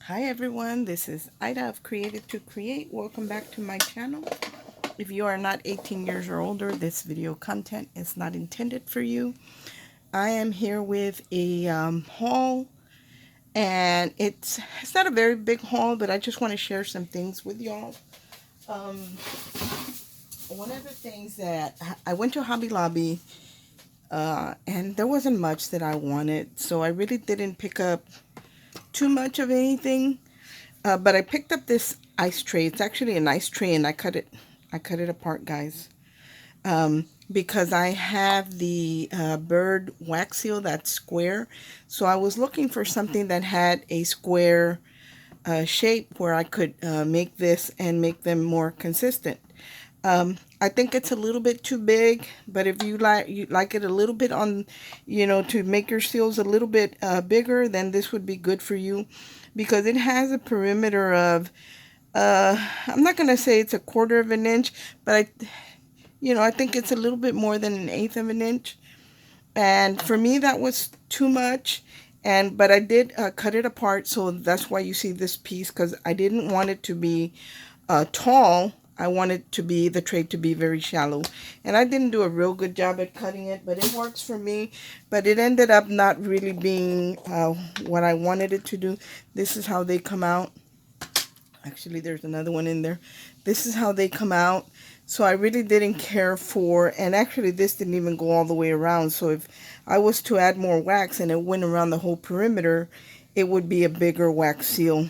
Hi everyone, this is Ida of Created to Create. Welcome back to my channel. If you are not 18 years or older, this video content is not intended for you. I am here with a haul, and it's not a very big haul, but I just want to share some things with y'all. Um, One of the things that I went to Hobby Lobby, and there wasn't much that I wanted, so I really didn't pick up too much of anything. But I picked up this ice tray. It's actually an ice tray, and I cut it apart, guys. Because I have the bird wax seal that's square. So I was looking for something that had a square shape where I could make this and make them more consistent. I think it's a little bit too big, but if you like it a little bit on, to make your seals a little bit bigger, then this would be good for you, because it has a perimeter of, I'm not gonna say it's a quarter of an inch, but I think it's a little bit more than an eighth of an inch, and for me that was too much. But I did cut it apart, so that's why you see this piece, because I didn't want it to be tall. I wanted to be the tray to be very shallow, and I didn't do a real good job at cutting it, but it works for me. But it ended up not really being what I wanted it to do. This is how they come out. Actually, there's another one in there. This is how they come out. So I really didn't care for, and actually this didn't even go all the way around. So if I was to add more wax and it went around the whole perimeter, it would be a bigger wax seal.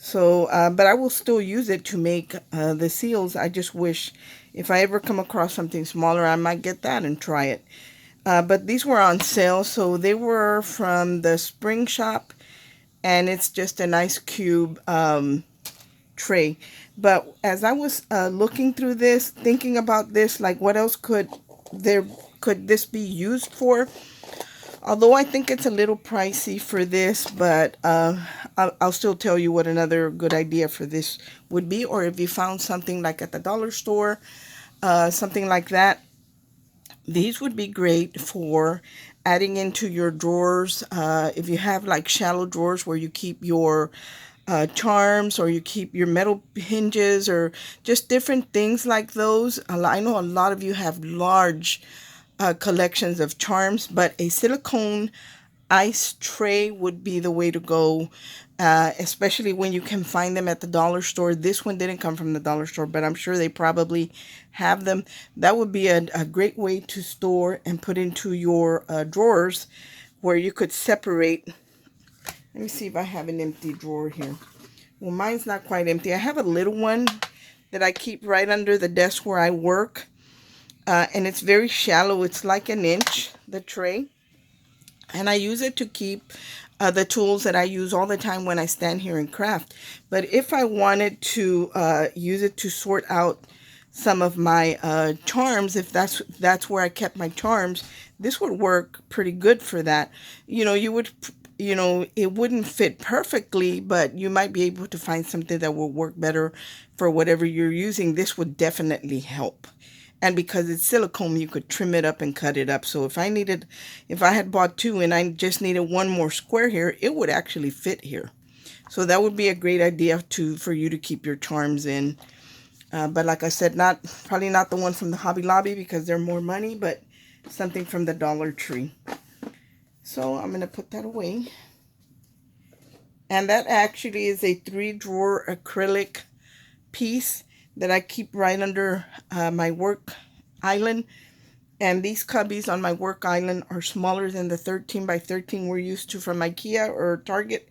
So, but I will still use it to make the seals. I just wish if I ever come across something smaller, I might get that and try it. But these were on sale, so they were from the Spring Shop, and it's just a nice cube tray. But as I was looking through this, thinking about this, like what else could this be used for? Although I think it's a little pricey for this, but I'll still tell you what another good idea for this would be. Or if you found something like at the dollar store, something like that, these would be great for adding into your drawers. If you have like shallow drawers where you keep your charms, or you keep your metal hinges, or just different things like those. I know a lot of you have large collections of charms, but a silicone ice tray would be the way to go, especially when you can find them at the dollar store. This one didn't come from the dollar store, but I'm sure they probably have them. That would be a great way to store and put into your drawers, where you could separate. Let me see if I have an empty drawer here. Well, mine's not quite empty. I have a little one that I keep right under the desk where I work. And it's very shallow. It's like an inch, the tray. And I use it to keep the tools that I use all the time when I stand here and craft. But if I wanted to use it to sort out some of my charms, if that's where I kept my charms, this would work pretty good for that. It wouldn't fit perfectly, but you might be able to find something that will work better for whatever you're using. This would definitely help. And because it's silicone, you could trim it up and cut it up. So if I had bought two and I just needed one more square here, it would actually fit here. So that would be a great idea for you to keep your charms in. But like I said, probably not the one from the Hobby Lobby, because they're more money, but something from the Dollar Tree. So I'm going to put that away. And that actually is a 3-drawer acrylic piece that I keep right under my work island. And these cubbies on my work island are smaller than the 13 by 13 we're used to from IKEA or Target.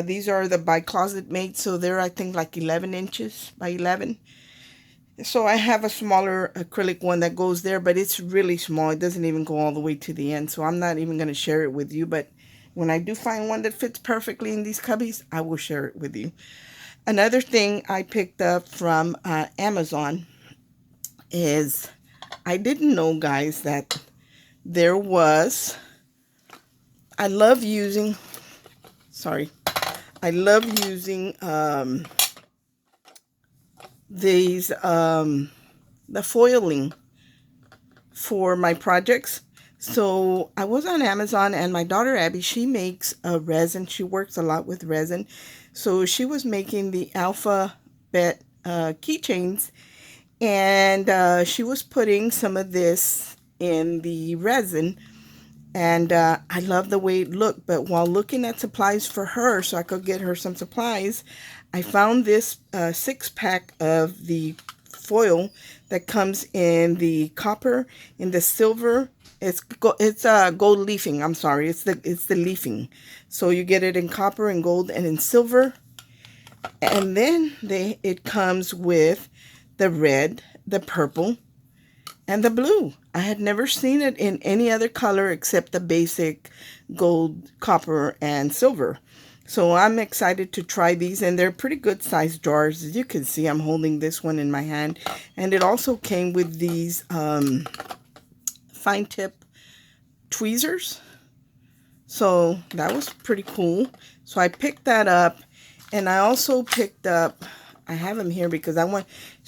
These are the by Closet Made, so they're, I think, like 11 inches by 11. So I have a smaller acrylic one that goes there, but it's really small. It doesn't even go all the way to the end, so I'm not even going to share it with you. But when I do find one that fits perfectly in these cubbies, I will share it with you. Another thing I picked up from Amazon is, I didn't know, guys, that there was, I love using, sorry, I love using the foiling for my projects. So I was on Amazon, and my daughter Abby, she makes a resin. She works a lot with resin. So she was making the alphabet keychains, and she was putting some of this in the resin. And I love the way it looked. But while looking at supplies for her so I could get her some supplies, I found this 6-pack of the foil that comes in the copper, in the silver. It's gold leafing. I'm sorry, it's the leafing. So you get it in copper and gold and in silver. And then it comes with the red, the purple, and the blue. I had never seen it in any other color except the basic gold, copper, and silver. So I'm excited to try these, and they're pretty good sized jars. As you can see, I'm holding this one in my hand, and it also came with these fine tip tweezers. So that was pretty cool. So I picked that up, and I also picked up, I have them here because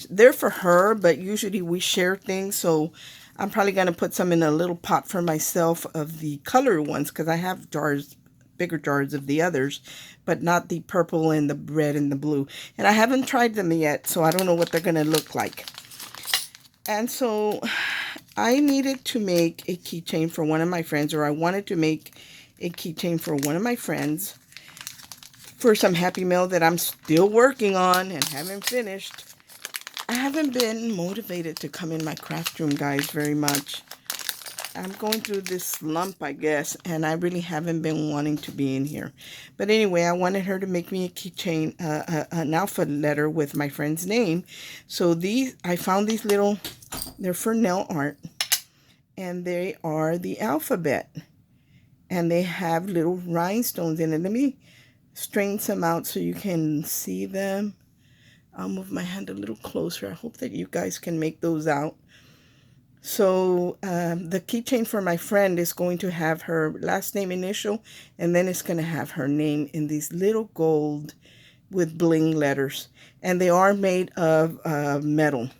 they're for her, but usually we share things. So I'm probably going to put some in a little pot for myself of the color ones, because I have jars, bigger jars of the others, but not the purple and the red and the blue. And I haven't tried them yet, so I don't know what they're going to look like. And so I needed to make a keychain for one of my friends, or I wanted to make a keychain for one of my friends for some Happy Mail that I'm still working on and haven't finished. I haven't been motivated to come in my craft room, guys, very much. I'm going through this slump, I guess, and I really haven't been wanting to be in here. But anyway, I wanted her to make me a keychain, an alpha letter with my friend's name. So I found these little, they're for nail art, and they are the alphabet. And they have little rhinestones in it. Let me straighten some out so you can see them. I'll move my hand a little closer. I hope that you guys can make those out. So the keychain for my friend is going to have her last name initial, and then it's going to have her name in these little gold with bling letters. And they are made of metal.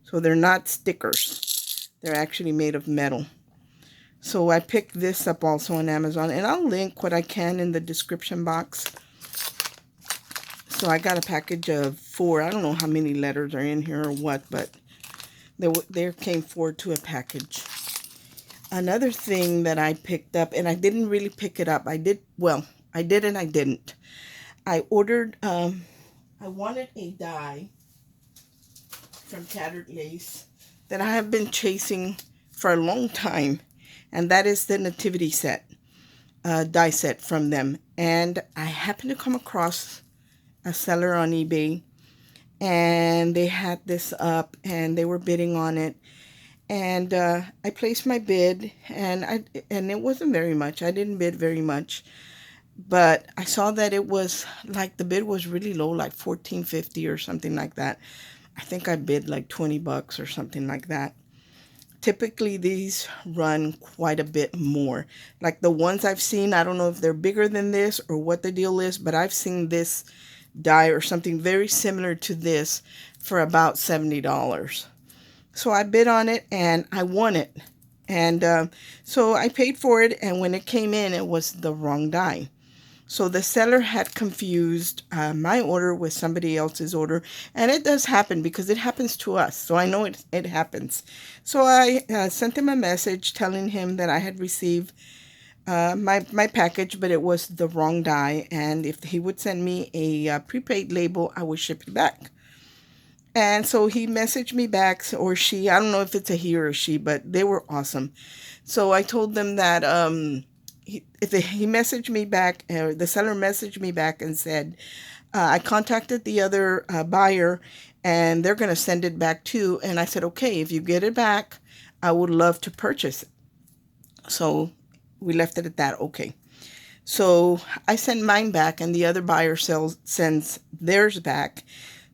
So they're not stickers. They're actually made of metal. So I picked this up also on Amazon, and I'll link what I can in the description box. So I got a package of 4. I don't know how many letters are in here or what, but there came 4 to a package. Another thing that I picked up, and I didn't really pick it up. I did and I didn't. I ordered, I wanted a die from Tattered Lace that I have been chasing for a long time. And that is the nativity set, die set from them. And I happened to come across a seller on eBay, and they had this up, and they were bidding on it. And I placed my bid, and it wasn't very much. I didn't bid very much, but I saw that it was like the bid was really low, like $14.50 or something like that. I think I bid like $20 or something like that. Typically, these run quite a bit more. Like the ones I've seen, I don't know if they're bigger than this or what the deal is, but I've seen this die or something very similar to this for about $70. So I bid on it, and I won it. And so I paid for it, and when it came in, it was the wrong die. So the seller had confused my order with somebody else's order. And it does happen because it happens to us. So I know it happens. So I sent him a message telling him that I had received my package, but it was the wrong die. And if he would send me a prepaid label, I would ship it back. And so he messaged me back, or she, I don't know if it's a he or a she, but they were awesome. So I told them that he messaged me back, the seller messaged me back and said, I contacted the other buyer, and they're going to send it back too. And I said, okay, if you get it back, I would love to purchase it. So we left it at that. Okay. So I sent mine back, and the other buyer sends theirs back.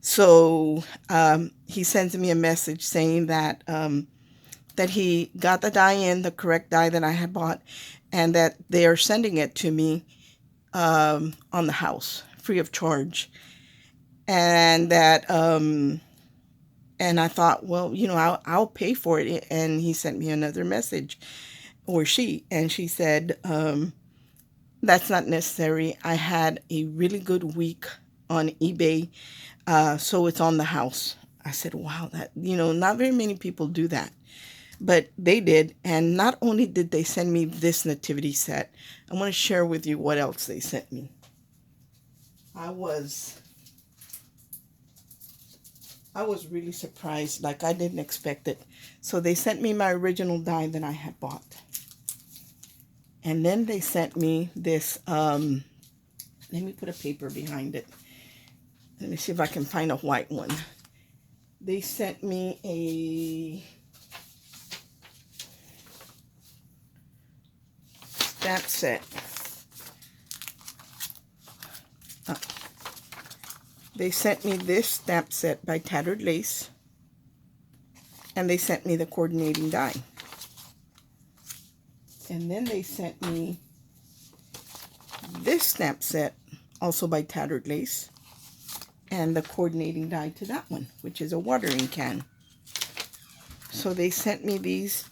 So he sends me a message saying that that he got the die in, the correct die that I had bought, and that they are sending it to me on the house, free of charge. And that, and I thought, well, I'll pay for it. And he sent me another message. or she said, that's not necessary. I had a really good week on eBay, so it's on the house. I said, wow, that, not very many people do that, but they did. And not only did they send me this nativity set, I want to share with you what else they sent me. I was really surprised. Like, I didn't expect it. So they sent me my original die that I had bought. And then they sent me this, let me put a paper behind it. Let me see if I can find a white one. They sent me a stamp set. They sent me this stamp set by Tattered Lace. And they sent me the coordinating die. And then they sent me this stamp set, also by Tattered Lace, and the coordinating die to that one, which is a watering can. So they sent me these,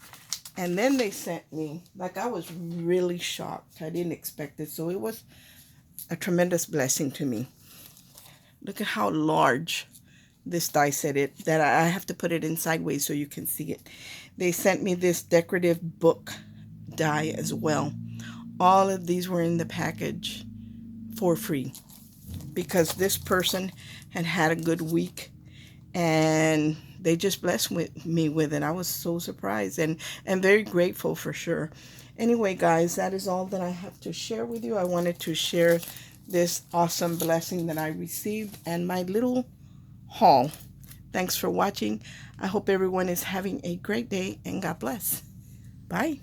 and then they sent me, like, I was really shocked. I didn't expect it, so it was a tremendous blessing to me. Look at how large this die set is, that I have to put it in sideways so you can see it. They sent me this decorative book die as well. All of these were in the package for free because this person had had a good week and they just blessed me with it. I was so surprised and very grateful for sure. Anyway, guys, that is all that I have to share with you. I wanted to share this awesome blessing that I received and my little haul. Thanks for watching. I hope everyone is having a great day and God bless. Bye.